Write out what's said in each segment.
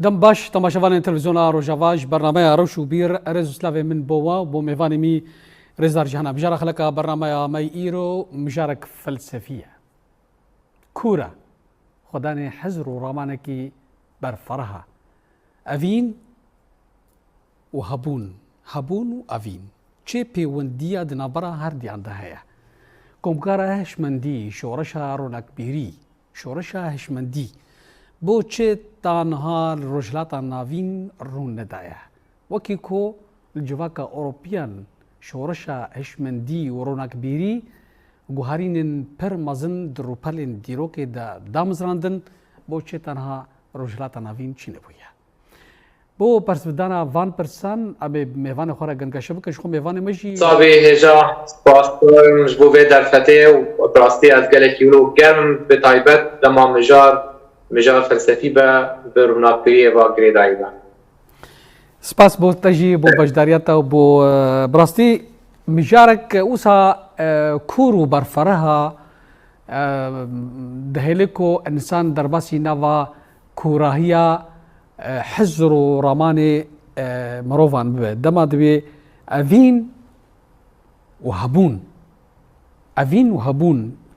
دم باش تماشاوان تلویزیون روجاواج برنامه روش و بیر رز سلاوی من بوا بو میوانی می رزدار جهان بجار خلق برنامه می ایرو مشارك فلسفیه کورا خدانه حزر و رامانکی برفرها اوین و هبون و اوین چه پیوندیا دنابرا هر دیان دهیا کمکارا هشمندی شورشا رونک بیری شورشا هشمندی بو چه تنها رجلاتا ناوین رون ندایا وکی کو الجواکا اوروبیان شورشا هشمندی و رونک بیری گوهارین پر مزن دروپلین دیروک دا دامزراندن بو چه تنها رجلاتا ناوین چی نبویا بو پرسودانا وان پرسان ابی میوان خورا گنگاشه بکش خو میوان مجی صابي هجا باستور مش بو بدر فتاه و براستي از گلك يولو گرم بتايبت لما مجار فلسفي به روناقية و گريداي با سپاس بو تجي بو بجدارياتا و بو براستي مجارك اوسا كورو برفرها دهلكو انسان درباسي نوا كوراهيا حزر و راماني مروفان ببه دما دبي اوين وهبون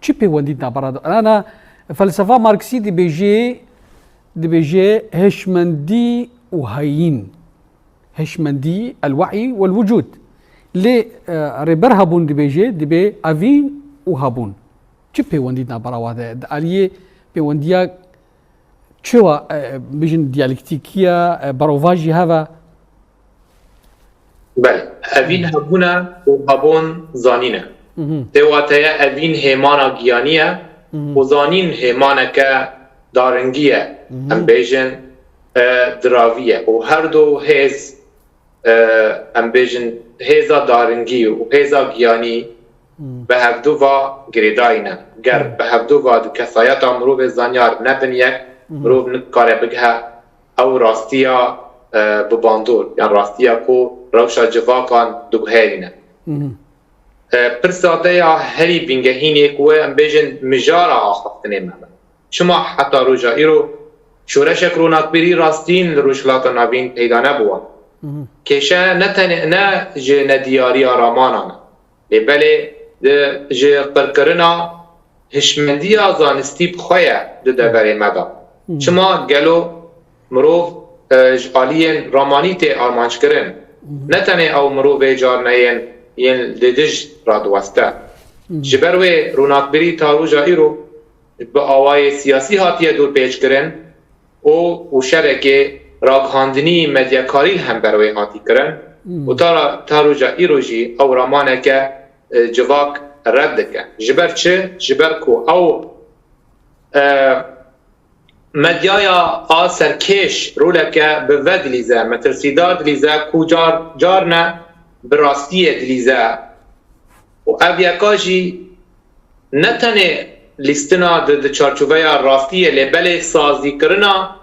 چی پیوندید نبرد انا فلسفه مارکسی دي بيجي هشمندي وهايين هشمندي الوعي والوجود لي ربر هبون دي بي اوين وهبون چی پیوندید نبرد اليه پیوندیا چوا بيجن ديالكتيكيا بروفاجي هذا بله اوین هبونا و هبون زانینه دواتایا اوین هیمانا گیانیه و زانین هیمانا که دارنگیه هم بیجن دراویه و هر دو هیز هم بیجن هیزا دارنگی و هیزا گیانی به هفدو و گریداینه گر به هفدو و کسایت مروف زانیار نبن یک مروف نکاره بگه او راستیا بباندور یعنی راستیا کو روشا جواکان دوگهرینه پرساده یا هری بینگهینی کوه ام بیجن مجارا آخفتنه مهمه شما حتی روژا ایرو شورشک روناقبیری راستین روشلات نابین پیدا نبوان کشه نه جه ندیاری آرامانانه بله جه قرکرنا هشمندی آزانستی بخواه ده بره مدا شما گلو مروف آلین رامانیت آرمانش کرن نتنه او مروف جار نین ین لدج را دوسته جبروی روناقبری تاروجا ایرو با آوای سیاسی هاتیه دور پیچ کرن و شرکه راگهاندنی مدیاکاری هم بروی هاتی کرن و تاروجا ایرو جی او رامانه که جواک رد کن جبر چه؟ جبر کو او مدیایا آسر کش رولکه به ود لیزه مترسیدار دلیزه کو جار نه براستی دلیزه و اویکاجی نتنه لیستنا ده چارچوبه راستیه لبل سازی کرنا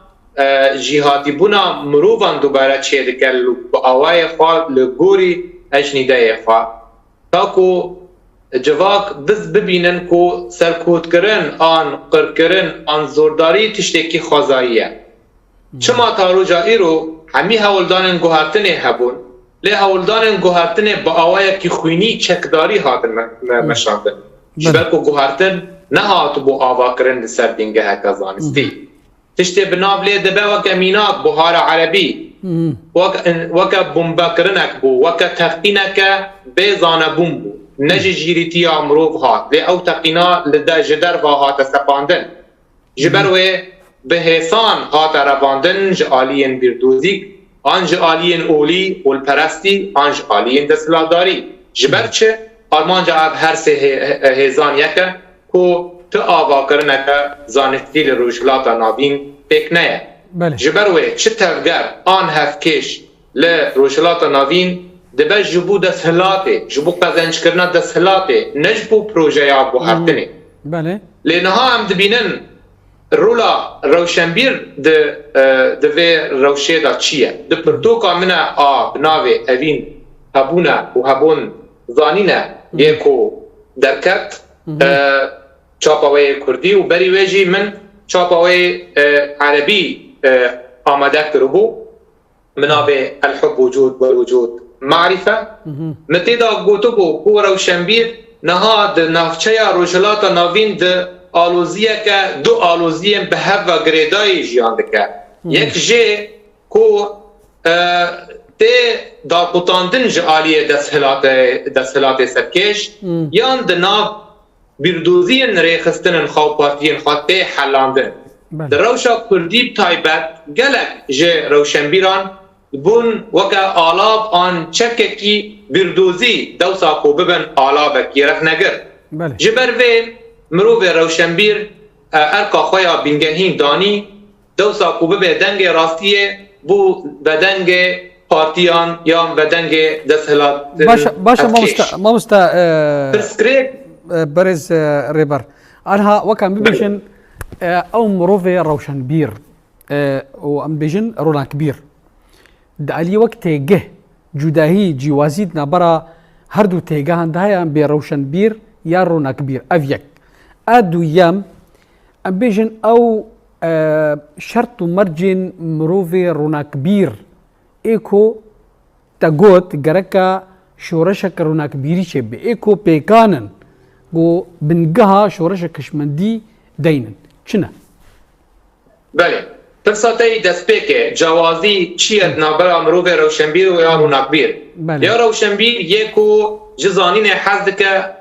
جهادی بونا مروفان دوباره چه دکل با آوای خواه لگوری اجنیده خواه تاکو جواک بز ببینن کو سرکوت کرن آن قر کرن آن زورداری تشتکی خوازاییه چما تاروجا ایرو همی هولدان گوهرتنه هبون لی هولدان گوهرتنه با آوائه که خوینی چکداری هاتن مشاندن جبرکو گوهرتن نه هاتو بو آوا کرن سر دینگه هکازانستی تشتی بناب لی دبه وکا میناک بوهار عربی وکا بومبا کرنک بو وکا تخینک بیزانه بوم بو نجی جیریتی امروف هات لی او تقینا لده جدر و هات سپاندن جبروی به حسان هات رواندن جعالین بیردوزیک آن جعالین اولی والپرستی آن جعالین دستلاداری جبر چه؟ آرمان جعب هر سه هزان یکه که تو آوا کرنه که زانستی لروشلات نابین پیک نیه جبروی چه تفگر آن هفکش لروشلات نابین دبه جبو دستهلاته جبو قزنج کرنا دستهلاته نجبو پروژه یا بو هرتنه بله لینها هم دبینن رولا روشنبیر دوی روشه دا چیه ده پرتوکا منه بناوه اوین هبونه و هبون زانینه یکو درکت چاپاوه کردی و بری ویجی من چاپاوه عربی آماده کربو منابع الحب وجود والوجود معرفة متیدا گوتو بو کو روشنبیر نهاد نافچه روجلات ناوین د آلوزیه که دو آلوزیه به هوا گریدای جیان دکه یک جه کو ته دا قطاندن جعالیه دستهلات سرکش یان د ناو بیردوزین ریخستن خواه پارتین خواه ته حلاندن در روشا کردی تایبت گلک جه روشنبیران بون وکا آلاب آن چکه کی بیردوزی دوسا کو ببن آلابه کی رخ نگر جبر وی مرو به روشنبیر ارکا خویا بینگهین دانی دوسا کو ببه دنگ راستیه بو بدنگ پارتیان یا بدنگ دستهلات باشا ما مستا برز ريبر أنها وكان بيجن أو مروفي روشنبير وأم بيجن رونا كبير دعلي وقت جه جداهي جوازيدنا برا هردو تيجان دهيا أم بروشنبير يا رونا كبير أفيك أدو يام أم بيجن أو شرط مرجن مروفي رونا كبير إيكو تقوت جركا شورشك رونا كبيري شب إيكو بيكانن و بنقها شورشك كشمندي دينن شنا بله فرصتي دسبيك جوازي تشيت نابرا مروفي روشنبير ويا روناكبير يا روشنبير يكو جزانين حزك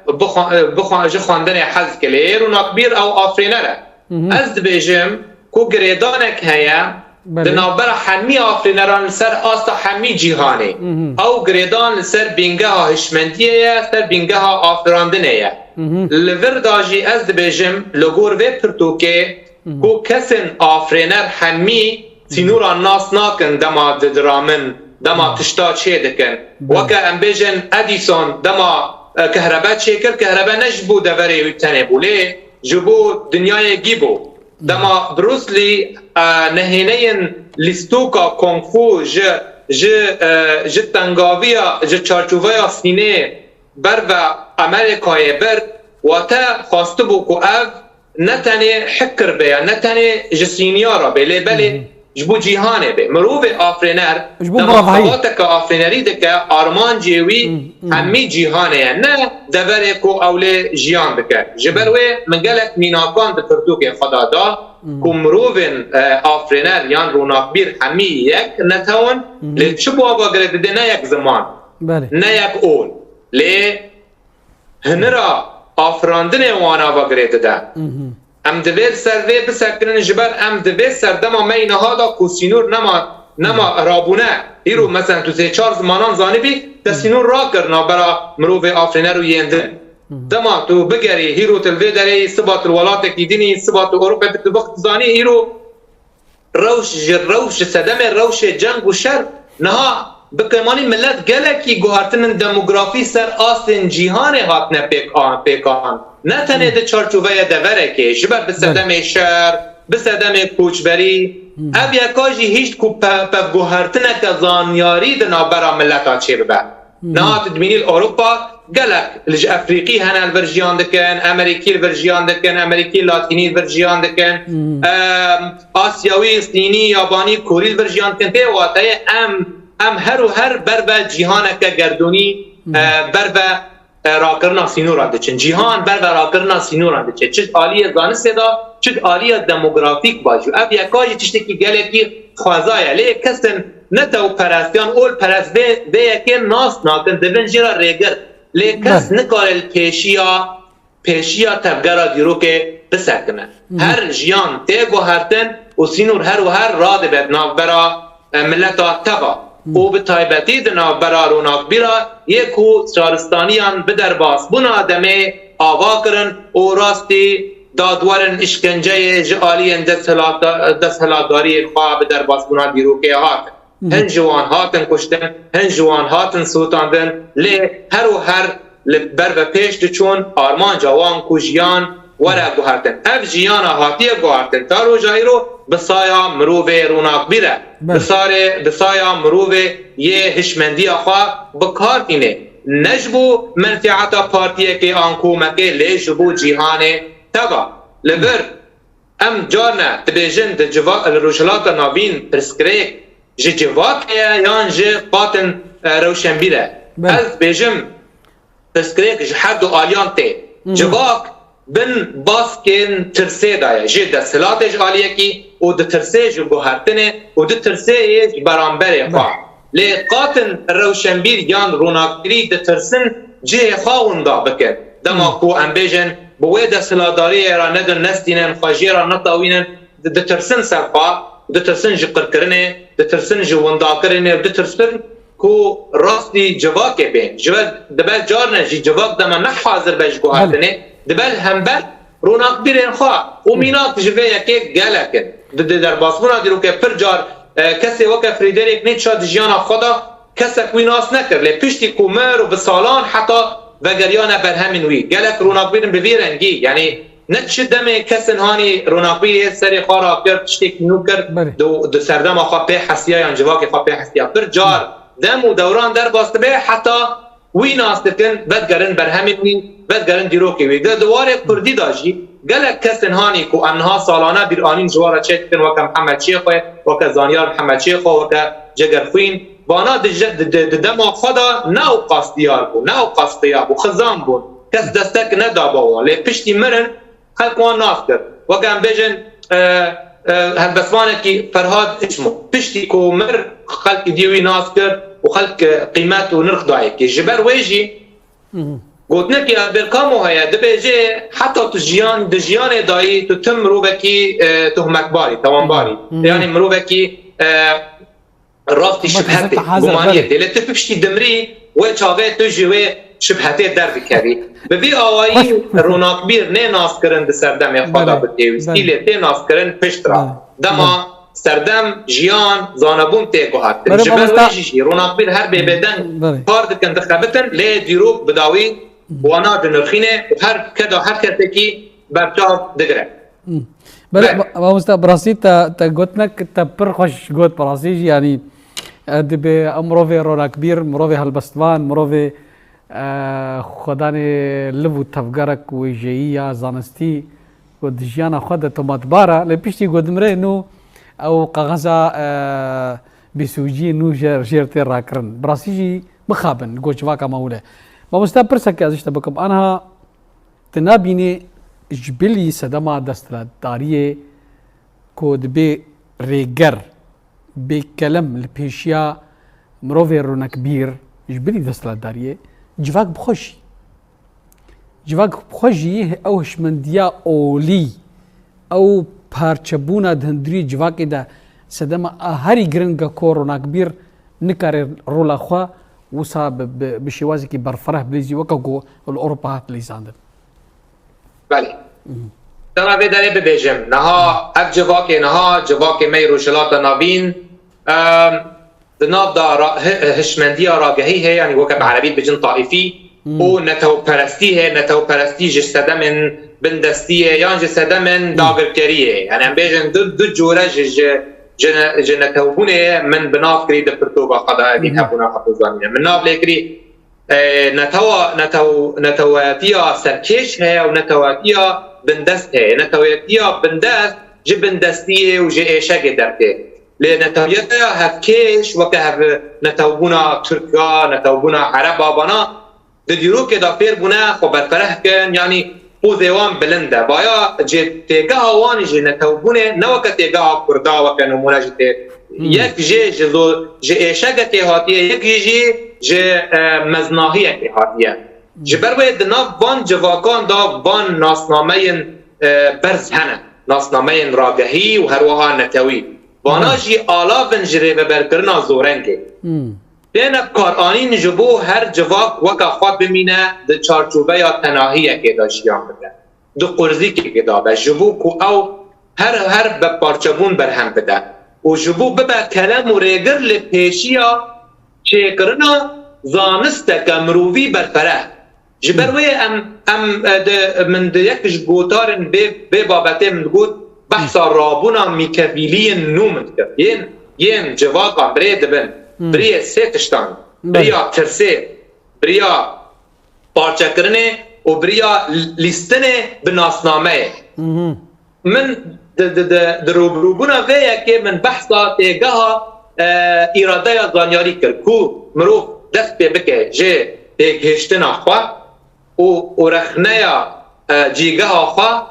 بخوان جخواندن حزك لي روناكبير او افرينره از بيجم كو غريدانك هيا دنابرا حمي افرينران سر آستا حمي جيهاني او غريدان سر بينگها هشمنديه سر بينگها افراندنيه لورداجي از بيجم لغور في پرتوكي کو کسن آفرینر همی سینورا ناس ناکن دما درامن دما تشتا چه دکن وکا ام بیجن ادیسون دما کهربا چه کر کهربا نجبو دوری تنه بوله جبو دنیای گیبو دما بروسلی نهینین لیستوکا کنفو ج تنگاویا ج چارچوویا سینه بر و امریکای بر و تا خواستو بو کو اف نتنه حکر بیا نتنه جسینیارا بله بله جبو جیهانه به مروف آفرینر دماغاتک آفرینری دکه آرمان جیوی همی جیهانه نه دبره کو اوله جیان بکه جبروه منگلک میناکان دپرتوک خدا دا کو مروف آفرینر یان روناکبیر همی یک نتون لی شبو آبا گرده ده نه یک زمان نه یک اول لی هنرا آفراندن وانا با گریده ده ام دوید سر وی بسکنن جبر ام دوید سر دما مینها دا کوسینور نما رابونه ایرو مثلا تو سه چار زمانان زانی بی دستینور را کرنا برا مروف آفرینه رو ینده دما تو بگری هیرو تلوی داری سبات الولات دیدینی سبات اروپا بتبخت زانی ایرو روش صدم روش جنگ و شر نها بکمانی ملت گلکی گوهرتن دموگرافی سر آسن جیهان هاتنه پیکان نه تنه ده چارچوبه دوره که جبر بسدم شر بسدم کوچبری اب یکاجی هیچ کو پف گوهرتنه که زانیاری ده نابرا ملت ها چه ببه نه تدمینی اروپا گلک لج افریقی هنه الورجیان دکن امریکی الورجیان دکن امریکی لاتینی الورجیان دکن آسیاوی صینی یابانی کوری الورجیان دکن ته واته ام هر و هر بر و جیهان که گردونی بر و راکرنا سینوران دچن جیهان بر و راکرنا سینوران دچن چه عالیه دانسته دا چه عالیه دموگرافیک باجو اب یکایی چشتی که گلکی خوازایه لی کسن نتو پرستیان اول پرست به یکی ناس ناکن دبن جیرا ریگر لی کس نکارل پیشیا تبگرا دیرو که بسکنه هر جیان تیگو هرتن و سینور هر و هر راده بد ناف برا ملتا تبا او به تایبتی دنا برا روناکبیرا یکو شارستانیان بدر باس بنا دمه آوا کرن او راستی دادورن اشکنجه جعالی دستهلاتداری خواه بدر باس بنا دیرو که هاتن هن جوان هاتن کشتن هن جوان هاتن سوتاندن لی هر و هر بر و پیش چون آرمان جوان کجیان وره گوهرتن اف جیانا هاتیه گوهرتن تا رو جایی رو بسایا مروه روناکبیره بسایا مروه یه هشمندی خواه بکار اینه نجبو منفعتا پارتیه که آنکو مکه لی جبو جیهانه تبا لبر ام جارنا تبيجن د جوا الروجلات نابين برسكريك جي جواك يان جي قاتن روشنبيره از بيجم برسكريك جي حدو اليانتي جواك بن باسكن ترسيدا جي د سلاتج اليكي و د ترسيج بوهرتنه و د ترسيج برامبر خا لي قاتن روشنبير يان روناكري د ترسن جي خاوندا بكن دما كو ام بيجن بويدا سلاداري را ندن نستينن خاجيرا نطاوينن د ترسن سرقا د ترسن جي قركرنه د ترسن جي ونداكرنه د ترسن كو راستي جواك بين جواد دبل جارنا جي جواك دما نحاضر بجوهاتنه دبل همبر روناق بيرن خا وميناق جويا كيك قالك در باسمونا ديرو كه پر جار كسي وكا فريدريك نيتشا دجيانا خدا كسك ويناس نكر لي بيشتي كومر وبصالان حتى وگریان برهمین وی گلک روناق بیرن بویرنگی یعنی نتشد دم کسن هانی روناق بی سری خارا کرد تشتیک نوکر دو سردم آخوا پی حسیه یا جواک آخوا پی حسیه پر جار دم و دوران در باست به حتی وی ناستکن بدگرن برهمین وی بدگرن دیروکی وی دواره کردی داشی گلک کسن هانی کو انها سالانه بیر آنین جوارا چکتن وکا محمد شیخوه وکا زانیار محمد شیخوه وکا جگرخوین وانا دم خدا نو قاستیار بو نو قاستیار بو خزان بو کس دستک ندابا لی پشتی مرن خلق وان ناس کرد وکم بجن هل بسمانه کی فرهاد اسمو پشتی کو مر خلق دیوی ناس کرد و خلق قیمت و نرخ دایی که جبر ویجی گوتنه که برکامو هیا دبیجی حتی تو جیان دایی تو تم مروبکی تهمک باری توان باری یعنی مروبکی راستی شبهته گمانیته لی تفشتی دمری و چاوه تو جوه شبهته در بکری به وی آوایی روناق بیر نه ناس کرن ده سردم خدا بتیوستی لی تی ناس کرن پشت را دما سردم جیان زانبون تی گوهد جبر ویجیشی روناق بیر هر بیبدن کار دکن دخبتن لی دیروک بداوی وانا دنرخینه و هر کدا هر کتکی برچاو دگره بله با براسي تا گوتنك تا پر خوش گوت براسي يعني دبي مروفي رونا كبير مروفي هالبستوان مروفي خداني لبو تفقرك وجيية زانستي ودجيانا خد تومات بارا لبيشتي قدمري نو او قغزا بسوجي نو جيرتي راكرن براسيجي مخابن قوش فاكا مولا ما مستبرسك ازشتا بكم انا تنابيني جبلي سدما دستلا داريه كود بي ريجر بكلام البيشيا مروفي رونا كبير جبلي دستلا داريه جواك بخوشي اوش من ديا اولي او پارچبونا دهندري جواك دا سدما هاري گرنگا كورونا كبير نكار رولا خوا وصا بشوازي كي برفره بليزي وكاكو الاوروبا بليزاندن بله ترى في داري ببيجم نها اف جواكي مي روشلات نابين دناب دا هشمندية راقهي هي يعني وكب عربي بجن طائفي و نتو پرستی جسده من بندستية يعني جسده من داغر كريه يعني بيجن دو جورة جنتوبونه من بناف كري دبرتوبا قضاء دين هبونا حفظانينا من ناف ليكري نتواتيا سركش هي ونتواتيا بندست هي نتواتيا بندست جي بندستيه وجي ايشاق درته لنتواتيا هفكيش وكهف نتوبونا تركيا نتوبونا عربا بنا دديرو كدا فير بنا خبرفره كن يعني بوزيوان بلنده بايا جي تيغا واني جي نتوبونه نوكا تيغا كردا وكنمونا جي یک جي ايشاق تيهاتيه یک جي مزناهية كهاتية جبروي دناف بان جواكان دا بان ناسنامين برز هنه ناسنامين راقهي وهروها نتوي بانا جي آلافن جريبه بركرنا زورنگه دينا بكاراني نجبو هر جواك وكا خواب بمينه ده چارچوبه یا تناهية که دا شیان بده ده قرزي که دا بجبو كو او هر بپارچبون برهم بده و جبو ببا كلام و ريگر لپیشیا چه کرنا زانسته که مرووی برفره جبروی ام من یک جگوتارن به بابته من گوت بحثا رابونا میکویلی نومد کرد ین جواقا بری دبن بری سیتشتان بریا ترسه بریا پارچه کرنه و بریا لیستنه بناسنامه من دروبروبونا ويا كي من بحثا تيجاها إرادة زانياري كركو مروف دست بك جي تيجهشتنا خوا ورخنايا جيجاها خوا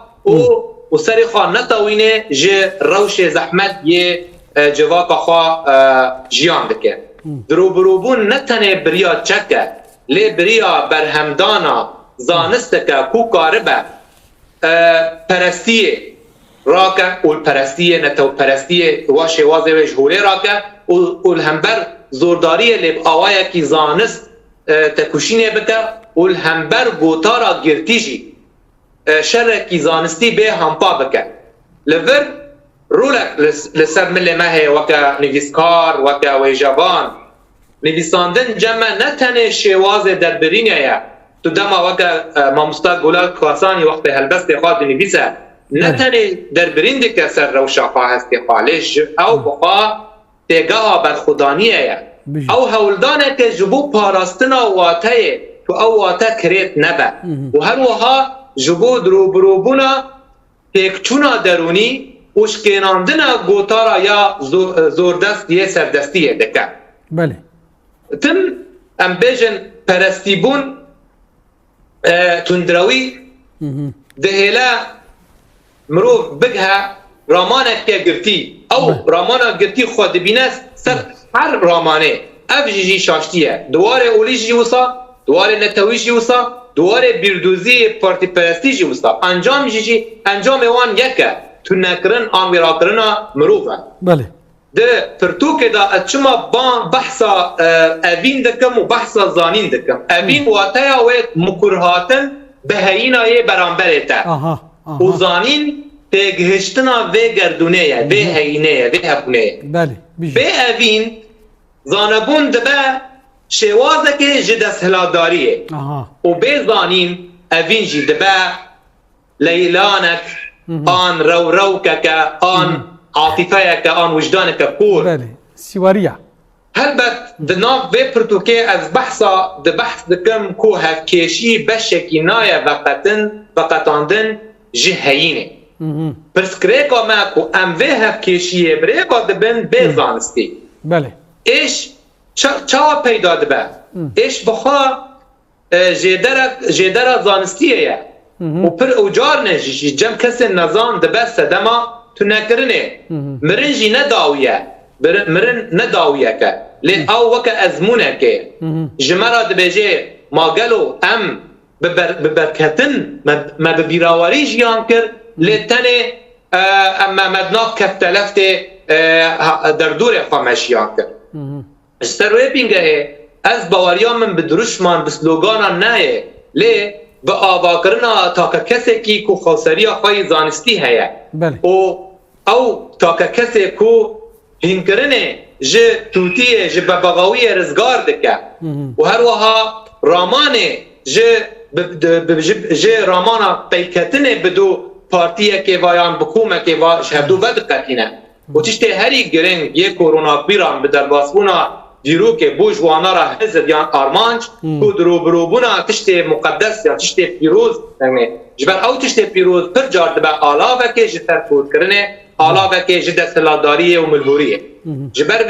وسري خوا نتاوينه جي روش زحمت يه جواكا خوا جيان دكه دروبروبون نتنه بريا چكه لي بريا برهمدانا زانستكه كو كاربه پرستیه راکه و پرستیه نتو پرستیه واشه وازه و جهوره راکه و الهمبر زورداریه لب آوائه کی زانست تکوشینه بکه و الهمبر گوتارا گرتیجی شر کی زانستی به همپا بکه لور رولک لسر ملی مهه وکه نویسکار وکه ویجابان نویساندن جمع نتنه شوازه در برینه تو دما وکه مامستا گلال کاسانی وقت هلبست خواد نویسه نتنه در برینده که سر روشا خواه هست خالش او بخواه تیگاه برخودانیه او هولدانه که جبو پاراستنا واته تو او واته کریت نبه و هر وها جبو دروبروبونا تیکچونا درونی وشکیناندنا گوتارا یا زوردست یه سردستیه دکه بله تم ام بیجن پرستیبون تندروی دهلا مروف بگها رامانه که گرتی او رامانه گرتی خود بینست سر هر رامانه اف جیجی شاشتیه دواره اولی جی وسا دواره نتوی جی وسا دواره بیردوزی پارتی پرستی جی وسا انجام جیجی انجام وان یکه تو نکرن آن ویراکرنا مروفه بله ده پرتوکه دا اچما بحثا اوین دکم و بحثا زانین دکم اوین واتایا وید مکرهاتن بهینا یه برانبره تا و زانین تگهشتنا و گردونه و هینه و هبونه بله به اوین زانبون دبه شوازه که جدس هلاداریه و به زانین اوین جی دبه لیلانک آن روکه آن عاطفه که آن وجدان که پور بله سیواریا هلبت دناف و پرتوکه از بحثا ده بحث دکم کو هفکیشی بشکی نایه وقتاندن جهینه پرسکریکا ما کو ام و هفکیشیه بریکا دبن بیزانستی بله ایش چا پیدا دبه ایش بخوا جیدر زانستیه و پر اوجار نجیشی جم کسی نظام دبه سدما تو نکرنه مرنجی نداویه مرن نداویه که لی او وکه ازمونه که جمرا دبیجه ما گلو ام ببرکتن ما ببیراواری جیان کر لی تنه اما مدناف کفتلفت در دور خامشیان کر استروی بینگه از باوریان من بدرشمان بسلوگانا نه لی به آواکرنا تا کسی که کو خوصری خواهی زانستی هیا او تا کسی کو هنگرنه جه توتیه جه ببغاوی رزگار دکه و هر وها رامانه جه رامانا پیکتنه بدو پارتیه که وایان بکومه که شهدو بدقتینه و تشتی هری گرنگ یه کورونا بیران به درباسبونا دیرو که بو جوانا را حزد یان آرمانج کو دروبروبونا تشتی مقدس یا تشتی پیروز جبر او تشتی پیروز پر جارد به آلاوه که جه ترفود کرنه آلاوه که جه دستلاداریه و ملهوریه جبر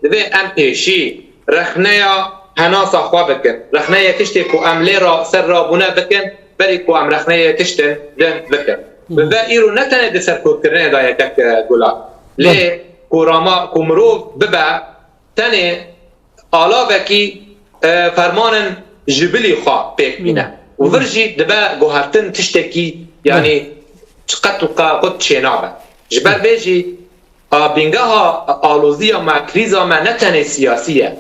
به ام پیشی رخنه یا هناسا خواه بکن رخنه یا تشتی کو املی را سر را بونه بکن بری کو ام رخنه یا تشتی دن بکن به ایرو نتنه ده سرکود کرنه دا یکک گلا لی کو مروف ببه تنه آلاوه کی فرمانن جبلی خواه پیک بینه و ورجی دبه گوهرتن تشتکی یعنی چقدر قد چنابه جبر بیجی بینگاه آلوزی ما کریزا ما نتنه سیاسیه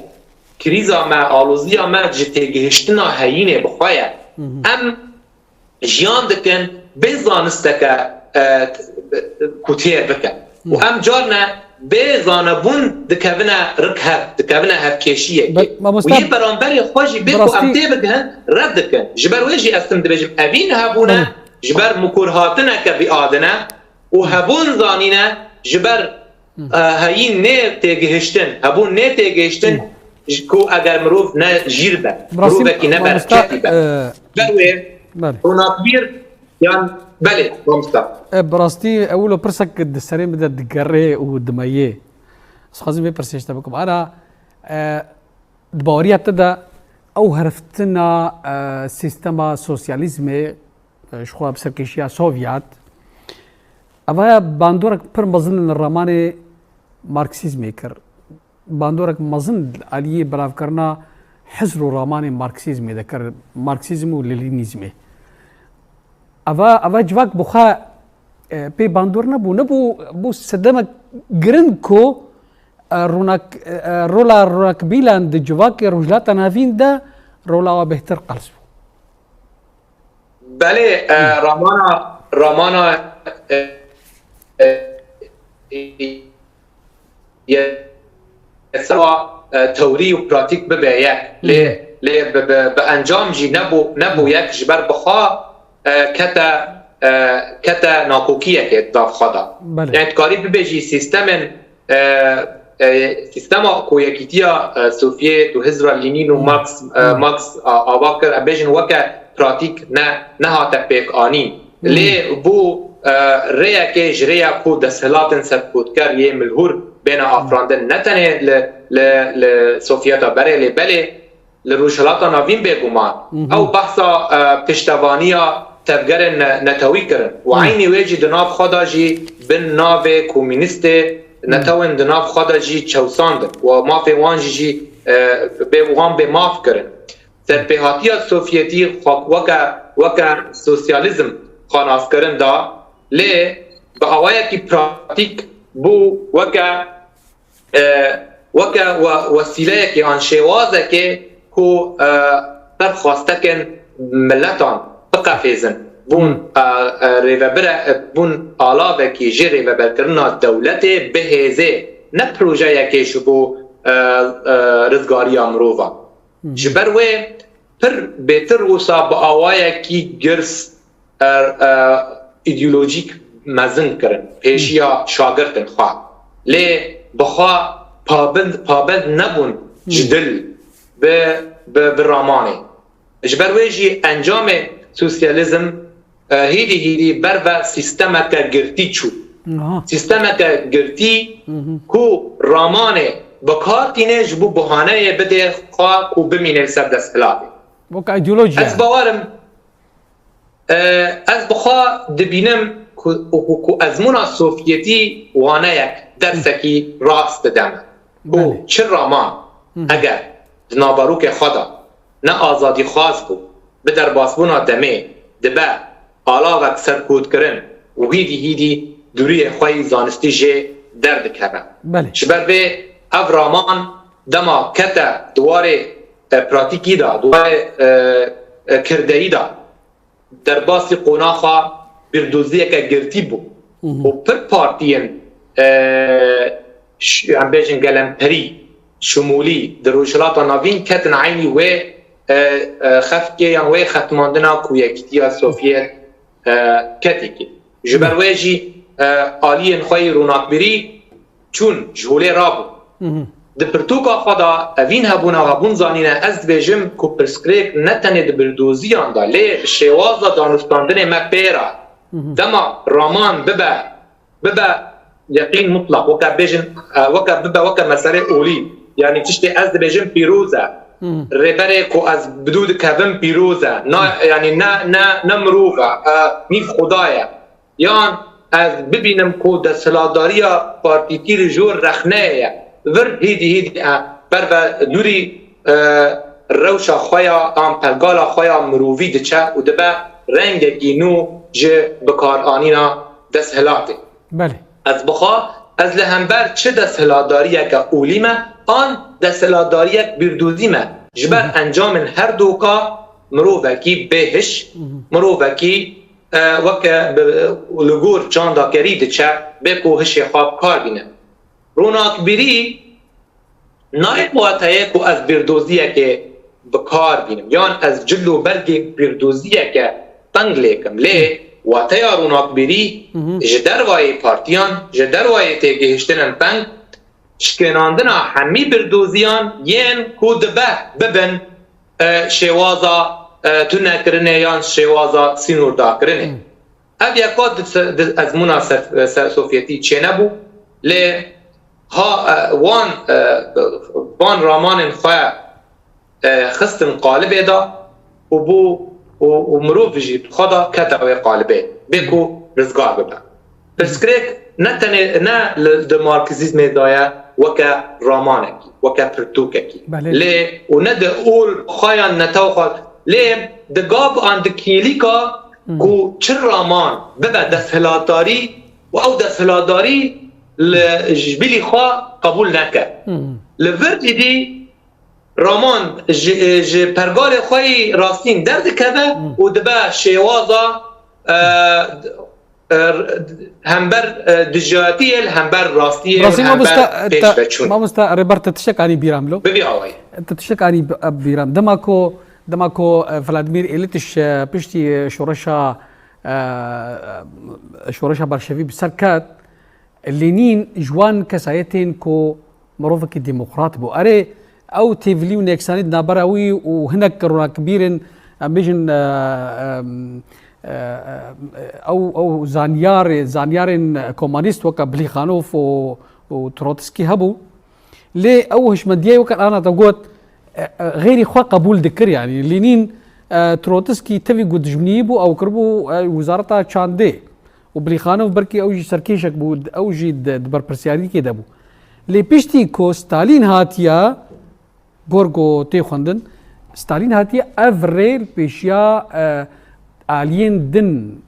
کریزا ما آلوزی ما جتگهشتنا هینه بخواه ام جیان دکن بزانسته کتیر بکن و ام جارنه بزانبون دکونه رکهب دکونه هفکشیه و یه برانبری خوشی بکو ام تی بگهن رد دکن جبر ویجی استم دبیجم اوین هبونه جبر مکرهاتنه که بی آدنه و هبون زانینه جبر هاین نه تگهشتن هبون نه تگهشتن کو اگر مروف نه جیر به مروف کی نه برکتی به بروی روناکبیر يعني بله ممستا براستي اولو برسك الدسرين بدا دقري ودميه خازم بيبرسيش تبكم انا دبوريا تدا او هرفتنا سيستما سوسياليزمي شخوا بسركيشيا سوفيات اما باندورك پر مزن الرماني ماركسيزمي كر باندورك مزن علي براف کرنا حزر رماني ماركسيزمي ذكر ماركسيزم ولينيزمي اوا جواك بخا بي باندور نبو بو سدمك جرينكو رونك رونك بيلان دي جواك رجلات نافين دا رولا بهتر قلسو بله رامانا سوا توري و براتيك ببايك لي بانجام جي نبو يك جبر بخا كتا ناكوكية كتضاف خدا يعني تقاري ببيجي سيستما كويكيتيا سوفيت وهزرا لينين وماركس آواكر أبيجن وكا براتيك نهاتا بيك آنين لي بو ريا كي جريا كو دسهلاتن سبكوت كار يه ملهور بين أفراندن نتنه لسوفيتا بري لبالي لروشلاتا نافين بيقومان أو بحثا پشتوانيا تفجر نتاوي كرن وعيني ويجي دناف خدا جي بن ناف كومينيستي نتاوين دناف خدا جي تشوساندن وما في وانجي جي بوغان بماف كرن سربيهاتيا السوفيتي وكا سوسياليزم خاناس كرن دا لي بأوايا كي براتيك بو وكا وسيلة كي عن شوازة كي كو ترخواستكن ملتان بقفيزن بون ريفابرا بون آلاوه كي جي ريفابر كرنا دولته بهزه نه پروژه كي شبو رزگاری امروفا جبروه پر بهتر وسا با آوایا کی گرس ایدئولوژیک مزن کرن پیشیا شاگردن خواه لی بخواه پابند نبون جدل به رامانه جبروه جی انجام سوسياليزم هيدي بروا سيستمك گرتي چو سيستمك گرتي كو رامانه بكارتينه جبو بهانه بده خوا كو بمينه سر دست هلاكه بوك ايديولوجيا از باورم از بخوا دبينم كو ازمونا سوفيتي وانه يك درسكي راست دم او چه رامان اگر نابروك خدا نه آزادی خاص بو بدر باسبونا دمه دبا آلاوك سرکود کرن و هیدی دوری خواه زانستی جه درد کرن شبر به او رامان دما کتا دوار پراتیکی دا دوار کردهی دا در باسی قناخا بردوزیه که گرتی بو و پر پارتین هم بیجن گلمپری شمولی در روشلاتا ناوین کتن عینی و خفكي يعني وي ختماندنا كويكتيا سوفيت كتيكي جبرويجي آليين خوي روناكبري چون جهولي رابو دبرتوكا خدا اوين هبون زانينا از بيجم كو برسكريك نتنه دبردوزيان دا لي شوازا دانستاندن ما بيرا دما رامان ببا يقين مطلق وكا بيجن وكا مسألة أولي يعني تشتي از بيجم بيروزا ربره کو از بدود کبن پیروزه نه یعنی نه مروفه نیف خدایه یان از ببینم کو دستلاداری پارتیکی جور رخنه ور هیدی بر دوری روشا خویا ام پلگالا خویا مروفی دچه و دبا رنگ گینو جه بکار آنینا دستهلاته بله از بخوا از لهمبر چه دستهلاداریه که اولیمه آن دستهلاداریه بردوزیمه جبر انجام هر دوکا مروفکی بهش مروفکی وکه لگور جاندا کرید چه بکو هشی خواب کار بینه روناک بری نایب واتایه کو از بردوزیه که بکار بینم یان از جلو برگ بردوزیه که تنگ لیکم لی واتایا روناک بری جدر وای پارتیان جدر وای تیگهشتنن تنگ شکناندنا همی بردوزیان ین کو دبه ببن شوازا تو نکرنه یان شوازا سینور دا کرنه أبي أقاد أزمنا سوفيتي تشينبو ل ها وان رامان خا خستن قالب دا وبو ومروف جي خدا كتاوي قالبه بيكو رزقار ببا بسكريك نتني نا للماركسيزم دايا وكا رامانك وكا برتوككي ليه وند اول خايا نتاخذ ليه دقاب عند كيليكا كو تشرامان ببا دسهلاتاري او دسهلاتاري لجبلي خا قبول نكا لفرتي دي رامان ج پرگار خوی راستین درد کده و دبا شیوازا همبر دجاتیل همبر راستیل همبر پیش بچون ما مستا ريبرت تشك اني بيرام لو ببي هواي انت تشك اني بيرام دماكو فلاديمير إليتش بيشتي شورشا برشفي بسركات لينين جوان كسايتين كو مروفك الديمقراط بو اري او تيفليو نيكسانيد نابراوي وهناك كورونا كبير امبيجن او زانيار كومانيست وكا بليخانوف وتروتسكي هبو ليه اوهش مدياي وكان انا تقول غير خوا قبول ذكر يعني لينين تروتسكي تفي قد جنيبو او كربو وزارتها تشاندي وبليخانوف بركي اوجي سركيشك بو اوجي دبر برسياري كده بو لي بيشتي كو ستالين هاتيا غورغو تيخوندن ستالين هاتيا افريل بيشيا آليين دن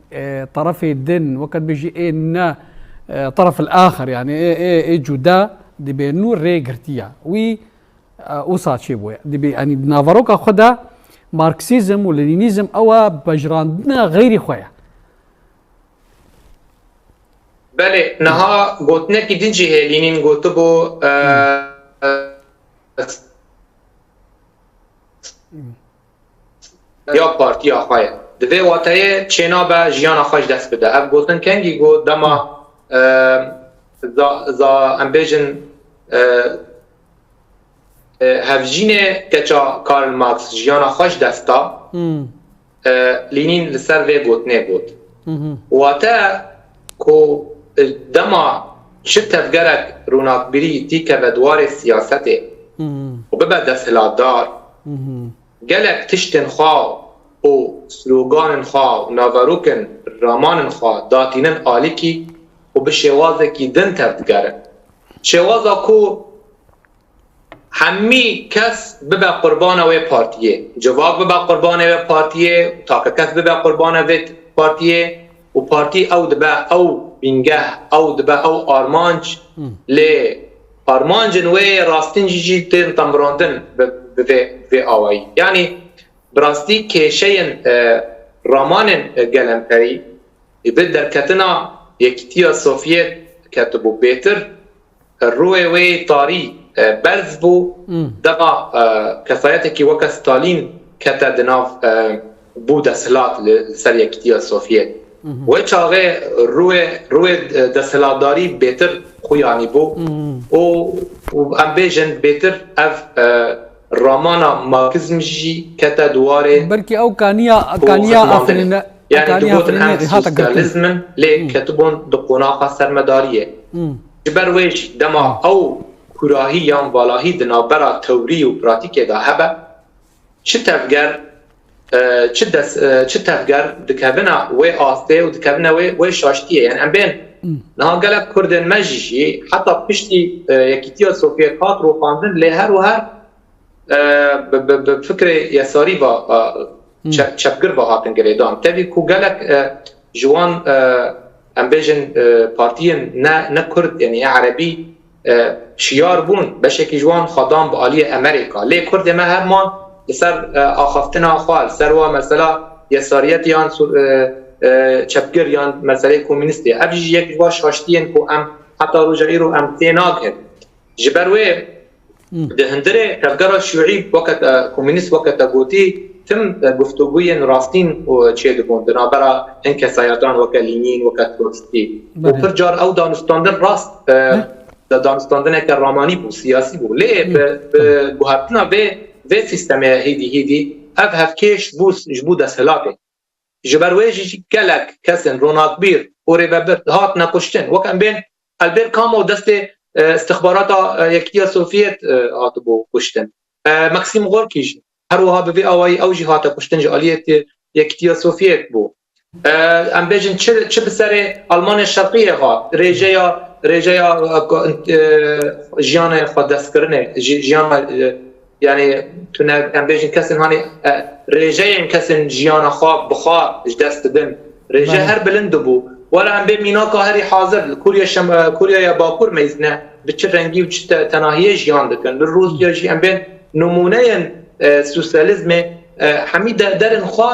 طرفي الدن وقت بيجي إن طرف الآخر يعني جدا دي بينو ريغرتيا وي أوصات شيبويا دي بي يعني بنافاروكا خدا ماركسيزم ولينيزم أو بجراندنا غير خويا بله نها قوتنا كي دنجي لينين قوتبو يا بارتي خويا دوی واتای چینا به جیان خوش دست بده اف گوتن کنگی گو دما زا امبیجن هفجینه کچا کارل مارکس جیان خوش دستا لینین لسر وی گوتنه بود واتا کو دما شت تفگرک روناک بری تیکه و دوار سیاسته و ببه دست هلادار گلک تشتن خواه او سلوگان خوا و ناوروکن رامان خوا داتینن آلیکی و به شوازه کی دن تبدگره شوازه کو همی کس ببه قربان وی پارتیه جواب ببه قربان وی پارتیه تا که کس ببه قربان وی پارتیه و پارتی او دبه او بینگه او دبه او آرمانج لی آرمانج وی راستین جی تین تمراندن به آوایی یعنی براستی کشین رامان گلمپری بد در کتنا یکتیا سوفیت کتبو بیتر روی وی تاری برز بو دقا کسایت کی وکا ستالین کتا دناف بو دسلات لسر یکتیا سوفیت و چاقه روی دسلاتداری بیتر خویانی بو و امبیجن بیتر اف رامانا ماركسيزم جي كتا دواري بركي او كانيا افرين يعني دبوتن هم سوسياليزم لي كتبون دقوناقا سرمداريه جبر ويش دما او كراهي يان والاهي دنابرا توري و براتيكي دا هبا چه تفگر دكابنا وي آسته و دكابنا وي شاشتيه يعني ام بين نها قلق كردن مجيشي حتى بشتي يكيتيا سوفيتات رو خاندن لي هر و هر بفكر يساري با چپگر با هاتن گریدان تبی کو گلک جوان امبیجن پارتین نه کرد یعنی عربی شیار بون بشکی جوان خدام با آلی امریکا لی کرد ما هرمان لسر آخافتنا خوال سر و مثلا یساریت یان چپگر یان مسئله کومونیستی ابجی یک باش هاشتین کو ام حتی روجایی رو ام تیناک هد جبروی ده هندره تفجر الشيوعي وقت كومونيست وقت قوتي تم گفتگوی راستین و چه دبون دنابرا این کسایتان وقت لینین وقت تروتسکی و پر جار او دانستاندن راست دانستاندن که رامانی بو سیاسی بو لی بوهبتنا به سیستم هیدی اف هفکیش بوس جبو دست هلاته جبرويجي كلك كسن رونالد بير وريبابر هات نكشتن وكان بين البير كامو دست استخبارات يكتيا سوفيت هاتبو كشتن ماكسيم غوركيج هروها بفي اوي اوجي هات كشتن جاليت يكتيا سوفيت بو ام بيجن تش بسري المانيا الشرقيه هات رجايا جيانا خدسكرنه جيانا يعني تنا ام بيجن كسن هاني رجايا كسن جيانا خاب بخار دست دم رجا هر بلندبو ولا ام بي ميناكا هري حاضر كوريا يا باكور ميزنا بتش رنگي وش تناهيه جيان دكن الروسيا جي ام بين نمونين سوسياليزم حميد درن خا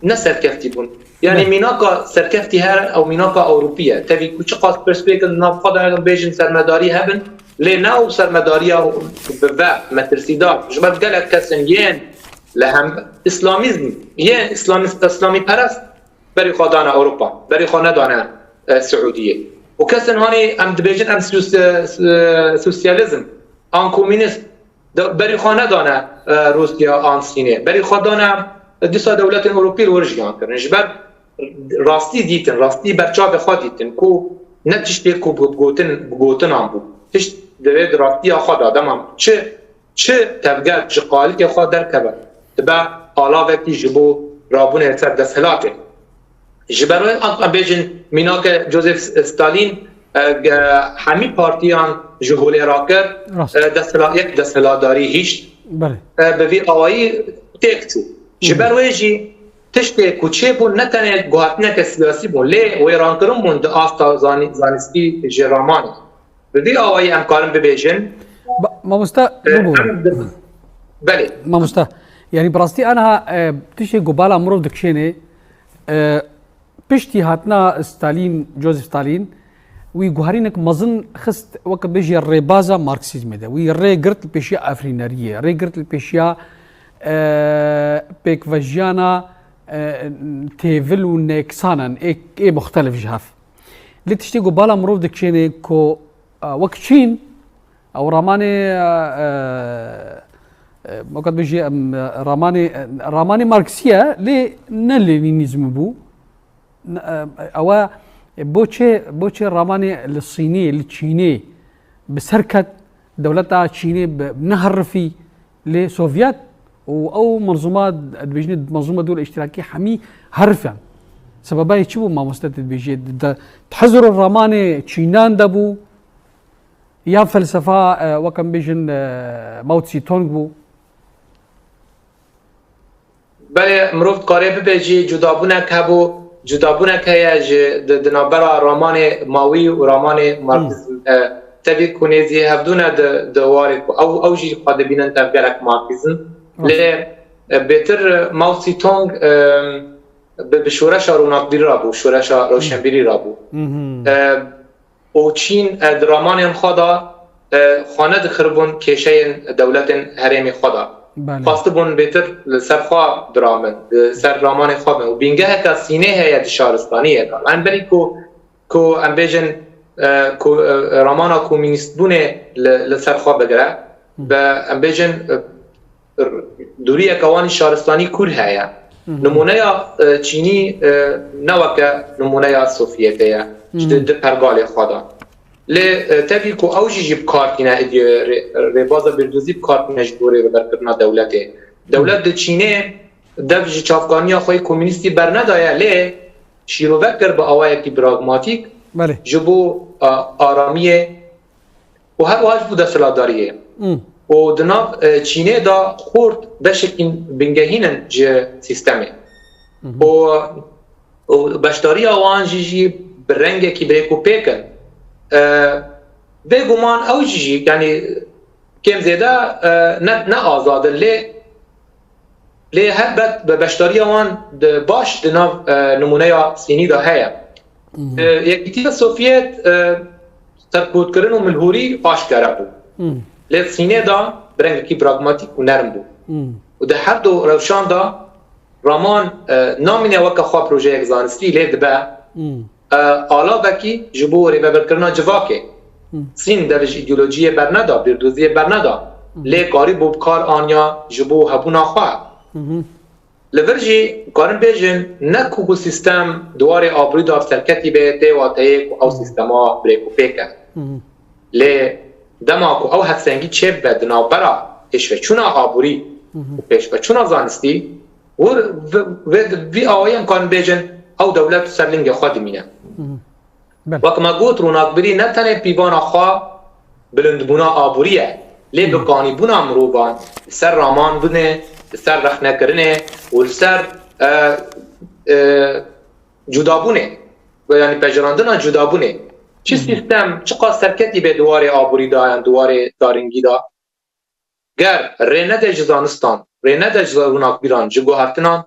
نسر كفتيبون يعني ميناكا سركفتي هر او ميناكا اوروبيه تبي كوش قاس برسبيكل نافقد بيجن سرمداري هبن لناو سرمداريا ببا مترسيدار جبر قالك كسنين لهم اسلاميزم يه اسلامي پرست بري خدانا اوروبا بري خانه دانا سعوديه وكسن هاني ام دبيجن ام سوسياليزم ان كومونيست بري خانه دانا روسيا ان صينيه بري خدانا دیسا دولت اوروپی ورجیان کردن جبر راستی دیتن راستی برچاب خود دیتن کو نتیش کو بگوتن هم بود هیچ دوید راستی خود آدم هم چه تبگرد جقالی که خود در کبر تبا آلا وقتی جبو رابون سر دستهلاته جبروی ام بیجن میناک جوزف ستالین همی پارتیان جهولی را کرد یک دستهلاداری هیچ به وی آوایی تک چو جبرويجي تشتي كوتشي بون نتنه گوهاتنه سياسي بون لي ويران كرم بون د آستا زانسكي جراماني بدي آوائي امكارم ببيجن ما بله ما مستا يعني براستي انا تشتي قبالا مرو دكشيني بشتي هاتنا ستالين جوزيف ستالين وي گوهارينك مزن خست وك بيجي الريبازا ماركسيزم ده وي ري قرت البيشيا افريناريه ري قرت البيشيا بيك فجانا تيفل ونكسانا اي مختلف جهاف اللي تشتيقوا بالا مروف دكشيني كو وكشين او راماني ما قد بيجي راماني ماركسيا لي نلينيزم بو او بوتشي راماني الصيني التشيني بسركت دولتها تشيني بنهر في لسوفيات او منظومات بيجي منظومه دول اشتراكيه حمي هرفا سببها يشبو ما مستند بيجي تحزر الرماني تشينان دبو يا فلسفه وكم بيجن ماوتسي تونغ بو بله مروف قارب بيجي جدابونك هبو جدابونك هي دنابرا رماني ماوي ورماني ماركسيزم تبي كونيزي هبدونا دواري او جي قاد بينن تفكرك ماركسيزم ل بهتر ماوتسي تونغ بشورش رونالدی رابو شورش روشنبیری رابو او چین درامانین خدا خانه خربون کشه دولت هرمی خدا خواست بون بهتر سرخوا درامن سر رامان خوابن و بینگه که سینه هیئت شهرستانیه ان بری کو ام بیجن کو رامانا کمونیست بونه لسرخوا بگره و ام بیجن دوری اکوانی شهرستانی کل هیا نمونه چینی نوکه نمونه سوفیتیه جد پرگال خدا ل تبي كو اوجي جيب كارتينا ريبازا بردوزي بكارتينا جبوري بركرنا دولت چینه دفج چافغانیا خوی کمونیستی برندایا ل شیرو وکر با اوای کی براگماتیک بله جبو آرامیه و هر واجب بود سلاداریه و دناف چینه دا خورد بشکین بنگهینن ج سیستمه و بشتاری آوان جی برنگه کی بریکو پیکن بگمان اوجی یعنی کم زیاده نه آزاده لی هر بد به بشتاری آوان باش دناف نمونه سینی دا هیا یکی سوفیت سرکود کردن و ملهوری باش کرده بود لی سینه دا برنگه کی پراگماتیک و نرم بود و ده هر دو روشان دا رامان نامینه وکا خواه پروژه یک زانستی لی دبه آلا بکی جبو ریبر کرنا جواکه سین درج ایدئولوژی برندا بردوزی برندا لی کاری بوب کار آنیا جبو هبونا خواه لورجی کارن بیجن نکو سیستم دواره آبروی دار سرکتی به تی و تی او سیستما بریکو پیکه لی دماغ او هفسنگی چه بدنا برا پیشوه چونا آبوری و پیشوه چونا زانستی و وی آوایم کارن بیجن او دولت سرلنگ خود مینه وقت ما گوت روناک بری نتنه پیوان خواه بلندبونا آبوریه لی بقانی بونا مروبان سر رامان بونه سر رخ نکرنه و سر جدابونه و یعنی پجراندن جدابونه چه سیستم چه قاس سرکتی به دواره آبوری دا دواره دارنگی دا گر رینه جزانستان رینه جزاروناک بیران جگو هفتنان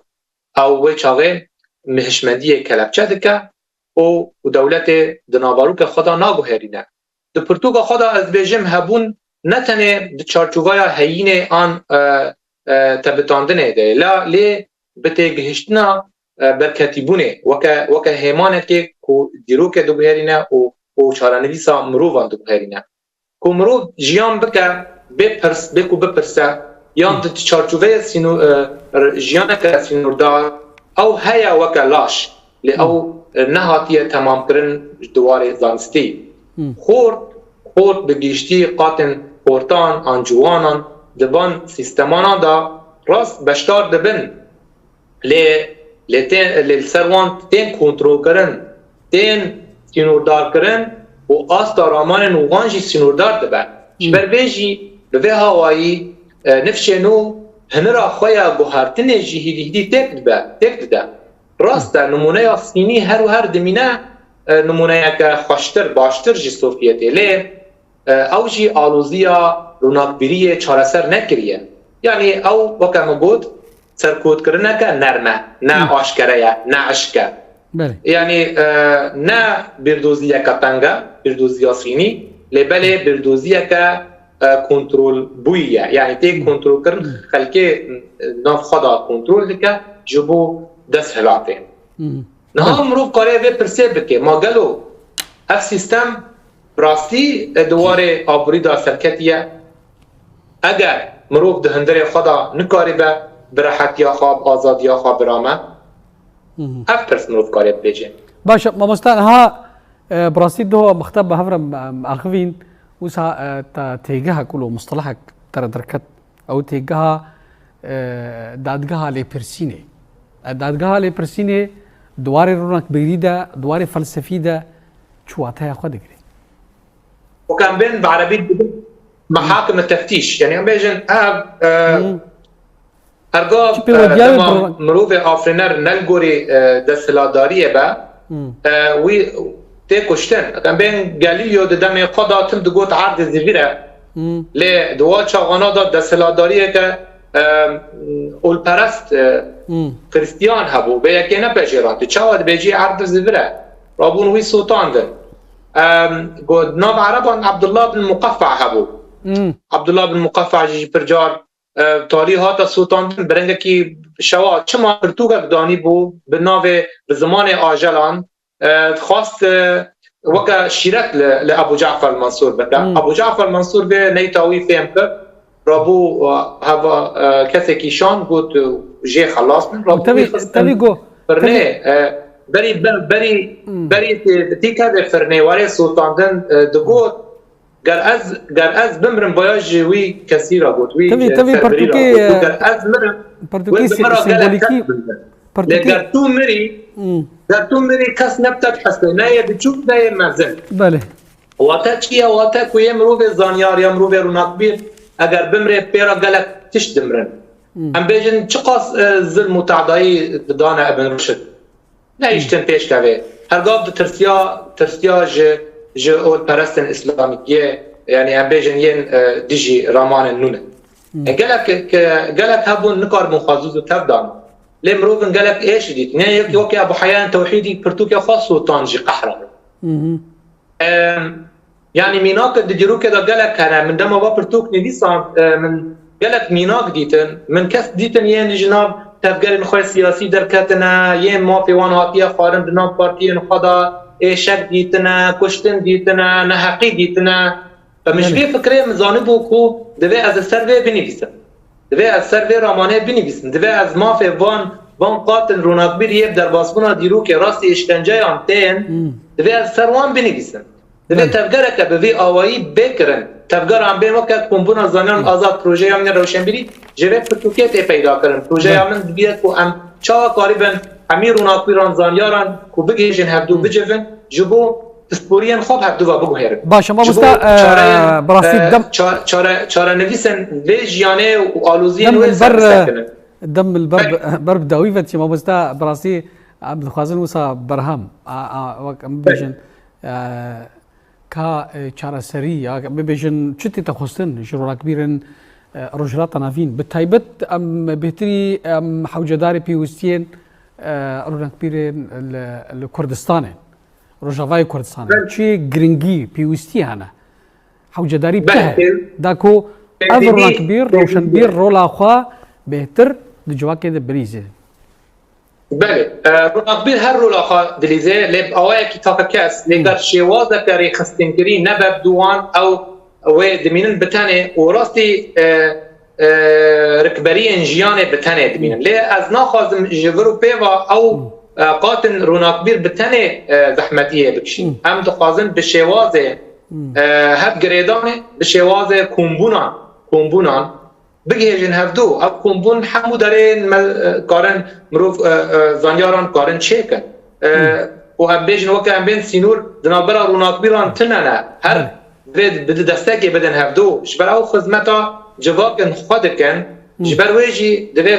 او چاقه مهشمندی کلبچه دکه و دولت دناوارو که خدا ناگوهرینه د پرتوگا خدا از بیجم هبون نتنه د چارچوبای هین آن تبتاندنه ده لا لی بته گهشتنا برکتیبونه وکه هیمانه که دیرو که دو بهرینه و چارنویسا مرووان دو بهرینه که مرو جیان بکه بکو بپرسه یا د چارچوبای جیانه که سینوردار او هیا وکه لاش لی او نهاتیه تمام کرن دواره زانستی خورد بگیشتی قاتن خورتان آنجوانان دبان سیستمانا دا راست بشتار دبن لی سروان تین کنترول کرن تین سینوردار کرن و آستا رامان نوغانجی سینوردار دبن بر بیجی به هوایی نفشنو هنرا خویا گوهرتنه جهیدی تک ده راست نمونه سینی هر دمینه نمونه که خوشتر باشتر جی سوفیتی لی او جی آلوزیا روناکبیری چارسر نکریه یعنی او وکم گود سرکود کرنه که نرمه نه آشکره نه عشقه یعنی نه بردوزیه که پنگه بردوزیا سینی لی بله بردوزیه که کنترول بویه یعنی تی کنترول کرن خلکه ناف خدا کنترول دکه جبو دست هلاته نه مروف کاره به پرسه بکه ما گلو اف سیستم راستی دواره آبوری دا سرکتیه اگر مروف دهندر خدا نکاری به براحت یا خواب آزاد یا خواب برامه اف پرس مروف کاره بیجه باشه ما مستان ها براستی دو مختب هفرم اخوین وسا تيجها كله مصطلحك ترى دركت او تيجها دادگاه لبرسيني دادگاه لبرسيني دوار رونق بريده دوار فلسفي ده شواتها خود دغري وكان بين بعربي محاكم التفتيش يعني بيجن ارقاب لما مروف افرينر نلغوري دسلاداريه با وي تكشتن كان بين غاليليو دم خدا تم دغوت عرض زيفيره ل دوا چاغانا دا دسلاداريه که اول پرست کریستیان هبو به یکی نپجیران چاود بیجی عرض زیوره رابون وی سلطان دن گود ناو عربان عبدالله بن مقفع هبو عبدالله بن مقفع جی پرجار تاریخات سلطان دن برنگه کی شوا چما پرتوگا دانی بو به ناو زمان آجلان خواست وکا شیرت لابو جعفر المنصور بکن ابو جعفر المنصور به نیتاوی فهم کرد رابو هوا کسی کیشان بود جه خلاص من رابو تبي جو فرنه بری تیکه به فرنه واره سلطان دن دگوت گر از بمرم باید وی کسی را بود وی تبي پرتوکی گر از مرم پرتوکی سیمبولیکی گر تو مری کس نبتد حسنه نه بچوب نه مزن بله واتا چیه واتا کوی مروف زانیار یا مروف روناکبیر اگر بمره پیرا گلک تش دمرن ام بیجن چقاس ظلم و تعدایی دانه ابن رشد نه ایشتن پیش کوه هرگاه ترسیا جه اول پرستن اسلامیه یعنی ام بیجن ین دیجی رامان نونه گلک هبون نکار مخازوز و تبدان لی مروفن گلک ایش دید نه یکی ابو حیان توحیدی پرتوک خاص سلطان جی قحران يعني ميناك دجروك دا قالك أنا من دم ما برتوك نبيسان من قالك ميناك ديتن من كس ديتن ين جناب تفجر نخوي سياسي دركتنا ين ما في وانا فيها خارن دناب بارتي نخدا شك ديتنا كشتن ديتنا نحقي ديتنا فمش في فكرة مزانبو كو دبي از السر بنفسه دوی از سر وی رامانه بنویسن دوی از ماف وان قاتل روناکبیر یه در باسپونا دیرو که راست اشکنجه هم تین دوی از سر وان بنویسن دوی تفگره که به وی آوایی بکرن تفگر هم بین وقت کمبونا زانیان آزاد پروژه هم روشنبیری جوه پرتوکیت پیدا کرن پروژه هم بیاد که هم چا قریبن همین روناکبیران زانیاران که بگیجن هفدو بجون جبو سپورین خواب هفدو و بگو هرم باشه ما مستا براستی دم چاره نویسن وی جیانه و آلوزین و سر دم البرب داوی فتش ما مستا براستی عبد الخازن موسى برهم بيجن كا چاره سري بيجن چتي تخصن جرورا كبيرن رجلات نافين بالتايبت بهتري حوجداري بيوستين رونا كبيرن الكردستان روجافاي كردستان شي جرينجي بيوستي هنا حوجداري بتاعه داكو اذر كبير روشن بير رولا خوا بهتر دجواك كده بريزه بله روناکبیر هر رولا خوا دلیزه لب آوای کی تاکاس لگر شوازه کاری خستنگری نبب دوان او دمینن بتنه و راستی رکبری انجیان بتنه دمینن لی از ناخوازم جورو پیوا او قاتن روناکبیر بتنه زحمتیه بکشین هم دخوازن به شوازه هب گریدانه به شوازه کمبونان بگیجن هفدو اب کمبون همو دارین کارن مروف زانیاران کارن چیکن و اب بیجن وقت هم بین سینور دنابرا روناکبیران تننه هر بده دستکی بدن هفدو جبر او خدمتا جواکن خودکن جبر ویجی دوی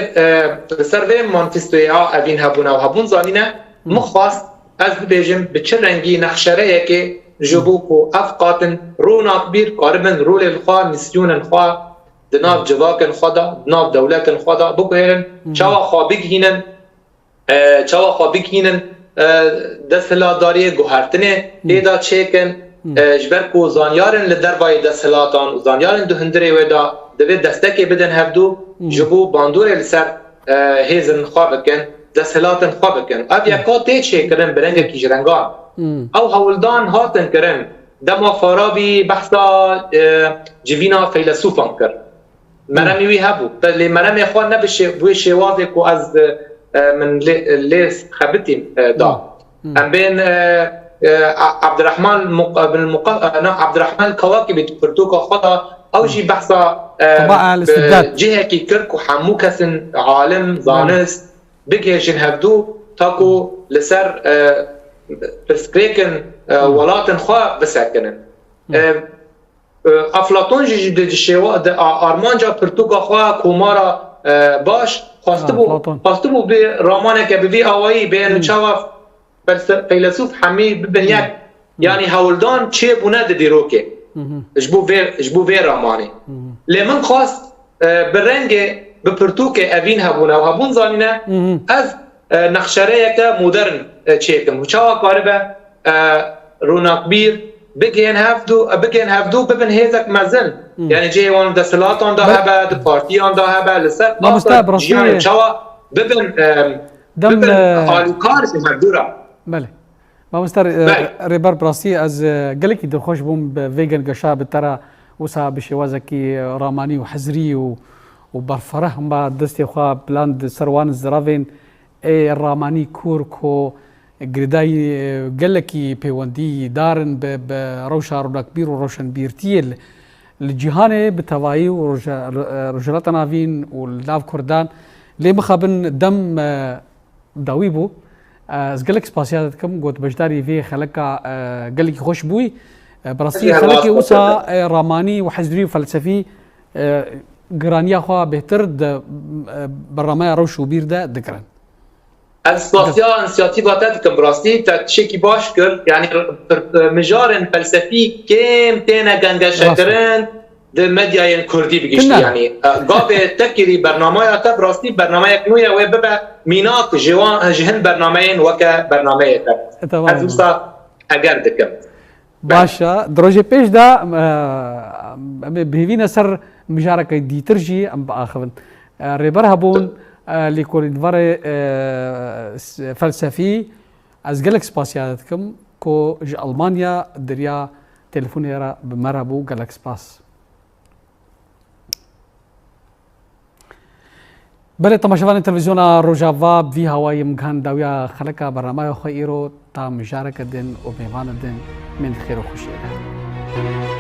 سر وی مانفستوی اوین هبونه و هبون زانینه مخواست از بیجن به چه رنگی نخشره که جبوکو افقاتن روناکبیر کاربن رول الخوا میسیون الخوا دناب جواکن خدا دناب دولتن خدا بگوهرن چاوا خوابیگ هینن دستهلاتداری گوهرتنه لیدا چیکن جبر کو زانیارن لدروای دستهلاتان و زانیارن دهندره ویدا دوی دستکی بدن هفدو جبو باندور لسر هیزن خوابکن دستهلاتن خوابکن اب یکا تی چیکرن برنگ کیجرنگان او هولدان هاتن کرن دما فارابی بحثا جوینا فیلسوفان کرد مرمی وی هبو بلی مرمی خواه نبشه بوی شوازی که از من لیس خبتیم دا ام بین عبدالرحمن الكواكبي پرتوکا خدا او جی بحثا جهه کی کرد که همو کسن عالم زانست بگیجن هفدو تاکو لسر پرسکریکن ولاتن خواه بسکنن افلاطون جی شوا آرمانجا پرتوکا خواه کومارا باش خواسته بو به رامانه که به آوایی به چاوا فیلسوف همی ببین یک یعنی هولدان چه بونه دیروکه جبو وی رامانه لیمن خواست به رنگ به پرتوک اوین هبونه و هبون زانینه از نقشره یک مدرن چیکم و چاوا کاربه روناکبیر بگین هفدو ببین هیزک مزن یعنی جیوان دستلاتان دا هبه د پارتیان دا هبه لسر جیان چاوا ببین آلوکارش هفدو را بله ما مستر ریبر براسی از گلکی دلخوش بوم به ویگن گشا بترا وسا بشوازکی رامانی و حزری و برفره ما دستی خواه بلاند سروان زراوین ای رامانی کورکو گردای گلکی پیوندی دارن به روشا روناکبیر و روشن بیرتی الجهان بتوایی و رجلات ناوین و لاف کردان لی مخابن دم داوی بو از گلک سپاسیات کم گوت بجداری فی خلقا گلکی خوش بوی براسی خلقی اوسا رامانی و حزری و فلسفی گرانیا خواه بهتر برنامه روش و بیر ده دکرن اسپاسیا انسیاتیوات کم براستی تا چکی باش کرد یعنی مجارن فلسفی کم تینا گنگش کرن ده مدیای کردی بگیشتی یعنی گاوه تکیری برنامه تا براستی برنامه کنویه و ببه میناک جهن برنامه وکه برنامه تا از اوسا اگر دکم باشا دروجه پیش دا بهوین سر مجارک دیترجی ام باخون ریبر هبون لیکوریدوار فلسفی از گلک سپاسیات کم کو ج المانیا دریا تلفونی را بمرابو گلک سپاس بله تماشاوان تلویزیون روجاوا بی هوای مگان داویا خلکا برنامه خو ایرو تا مشارکت دن و میوان دن من خیر و خوشی ده